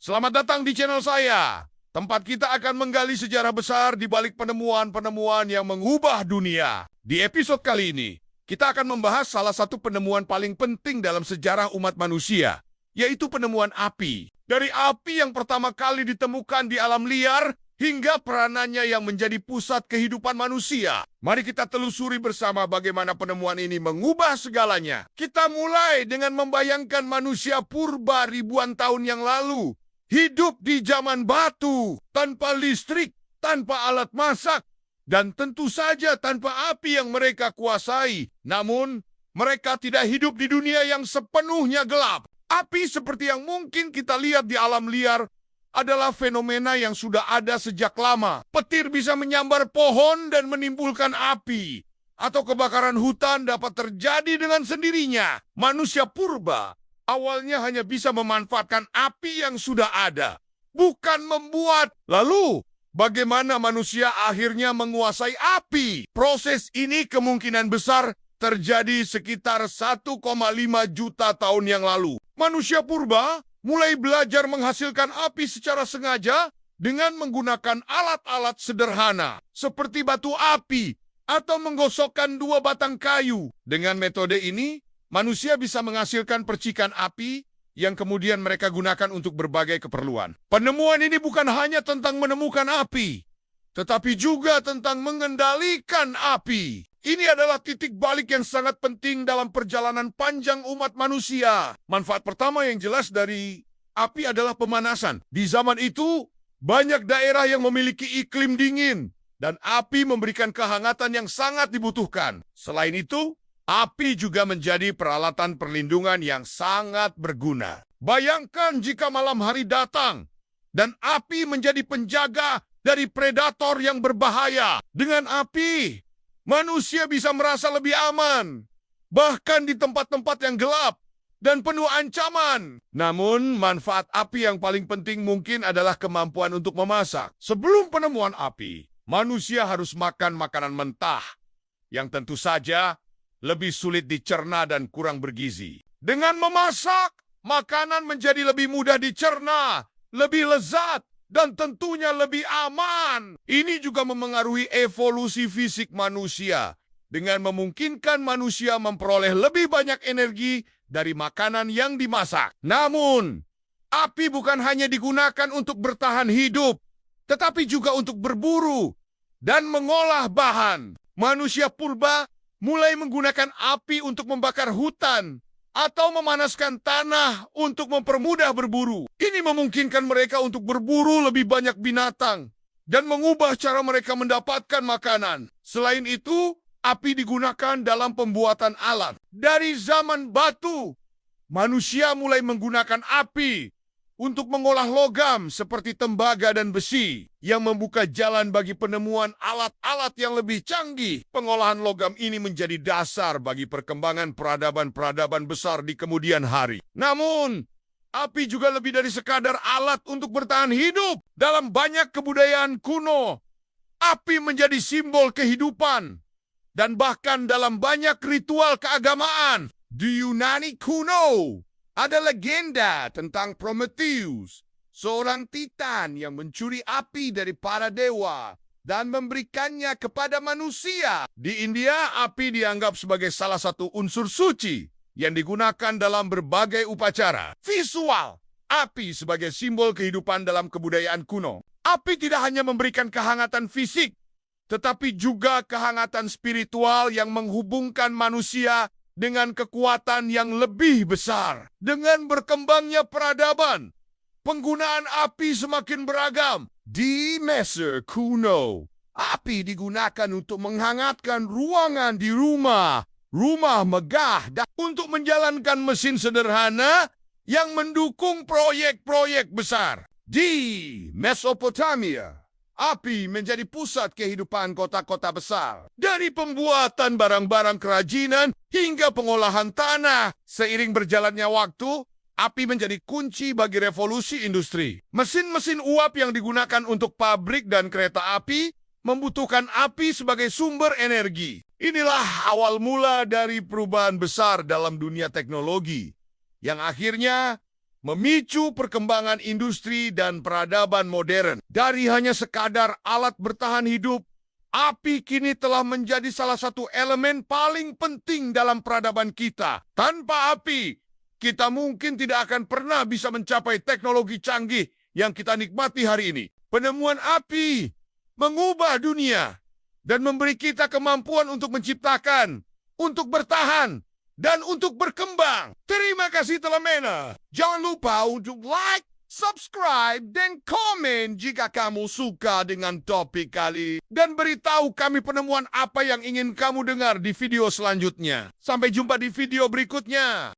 Selamat datang di channel saya. Tempat kita akan menggali sejarah besar di balik penemuan-penemuan yang mengubah dunia. Di episode kali ini, kita akan membahas salah satu penemuan paling penting dalam sejarah umat manusia, yaitu penemuan api. Dari api yang pertama kali ditemukan di alam liar, hingga peranannya yang menjadi pusat kehidupan manusia. Mari kita telusuri bersama bagaimana penemuan ini mengubah segalanya. Kita mulai dengan membayangkan manusia purba ribuan tahun yang lalu. Hidup di zaman batu, tanpa listrik, tanpa alat masak, dan tentu saja tanpa api yang mereka kuasai. Namun, mereka tidak hidup di dunia yang sepenuhnya gelap. Api seperti yang mungkin kita lihat di alam liar adalah fenomena yang sudah ada sejak lama. Petir bisa menyambar pohon dan menimbulkan api. Atau kebakaran hutan dapat terjadi dengan sendirinya. Manusia purba awalnya hanya bisa memanfaatkan api yang sudah ada, bukan membuat. Lalu, bagaimana manusia akhirnya menguasai api? Proses ini kemungkinan besar terjadi sekitar 1,5 juta tahun yang lalu. Manusia purba mulai belajar menghasilkan api secara sengaja dengan menggunakan alat-alat sederhana, seperti batu api atau menggosokkan dua batang kayu. Dengan metode ini, manusia bisa menghasilkan percikan api yang kemudian mereka gunakan untuk berbagai keperluan. Penemuan ini bukan hanya tentang menemukan api, tetapi juga tentang mengendalikan api. Ini adalah titik balik yang sangat penting dalam perjalanan panjang umat manusia. Manfaat pertama yang jelas dari api adalah pemanasan. Di zaman itu, banyak daerah yang memiliki iklim dingin, dan api memberikan kehangatan yang sangat dibutuhkan. Selain itu, api juga menjadi peralatan perlindungan yang sangat berguna. Bayangkan jika malam hari datang, dan api menjadi penjaga dari predator yang berbahaya. Dengan api, manusia bisa merasa lebih aman, bahkan di tempat-tempat yang gelap dan penuh ancaman. Namun, manfaat api yang paling penting mungkin adalah kemampuan untuk memasak. Sebelum penemuan api, manusia harus makan makanan mentah, yang tentu saja lebih sulit dicerna dan kurang bergizi. Dengan memasak, makanan menjadi lebih mudah dicerna, lebih lezat, dan tentunya lebih aman. Ini juga memengaruhi evolusi fisik manusia, dengan memungkinkan manusia memperoleh lebih banyak energi dari makanan yang dimasak. Namun, api bukan hanya digunakan untuk bertahan hidup, tetapi juga untuk berburu dan mengolah bahan. Manusia purba mulai menggunakan api untuk membakar hutan atau memanaskan tanah untuk mempermudah berburu. Ini memungkinkan mereka untuk berburu lebih banyak binatang dan mengubah cara mereka mendapatkan makanan. Selain itu, api digunakan dalam pembuatan alat. Dari zaman batu, manusia mulai menggunakan api untuk mengolah logam seperti tembaga dan besi, yang membuka jalan bagi penemuan alat-alat yang lebih canggih. Pengolahan logam ini menjadi dasar bagi perkembangan peradaban-peradaban besar di kemudian hari. Namun, api juga lebih dari sekadar alat untuk bertahan hidup. Dalam banyak kebudayaan kuno, api menjadi simbol kehidupan, dan bahkan dalam banyak ritual keagamaan. Di Yunani kuno, ada legenda tentang Prometheus, seorang titan yang mencuri api dari para dewa dan memberikannya kepada manusia. Di India, api dianggap sebagai salah satu unsur suci yang digunakan dalam berbagai upacara. Visual api sebagai simbol kehidupan dalam kebudayaan kuno. Api tidak hanya memberikan kehangatan fisik, tetapi juga kehangatan spiritual yang menghubungkan manusia dengan kekuatan yang lebih besar. Dengan berkembangnya peradaban, penggunaan api semakin beragam. Di Mesir kuno, api digunakan untuk menghangatkan ruangan di rumah megah, dan untuk menjalankan mesin sederhana yang mendukung proyek-proyek besar. Di Mesopotamia, api menjadi pusat kehidupan kota-kota besar. Dari pembuatan barang-barang kerajinan hingga pengolahan tanah. Seiring berjalannya waktu, api menjadi kunci bagi revolusi industri. Mesin-mesin uap yang digunakan untuk pabrik dan kereta api membutuhkan api sebagai sumber energi. Inilah awal mula dari perubahan besar dalam dunia teknologi, yang akhirnya memicu perkembangan industri dan peradaban modern. Dari hanya sekadar alat bertahan hidup, api kini telah menjadi salah satu elemen paling penting dalam peradaban kita. Tanpa api, kita mungkin tidak akan pernah bisa mencapai teknologi canggih yang kita nikmati hari ini. Penemuan api mengubah dunia dan memberi kita kemampuan untuk menciptakan, untuk bertahan, dan untuk berkembang. Terima kasih telah mena. Jangan lupa untuk like, subscribe, dan komen jika kamu suka dengan topik kali. Dan beritahu kami penemuan apa yang ingin kamu dengar di video selanjutnya. Sampai jumpa di video berikutnya.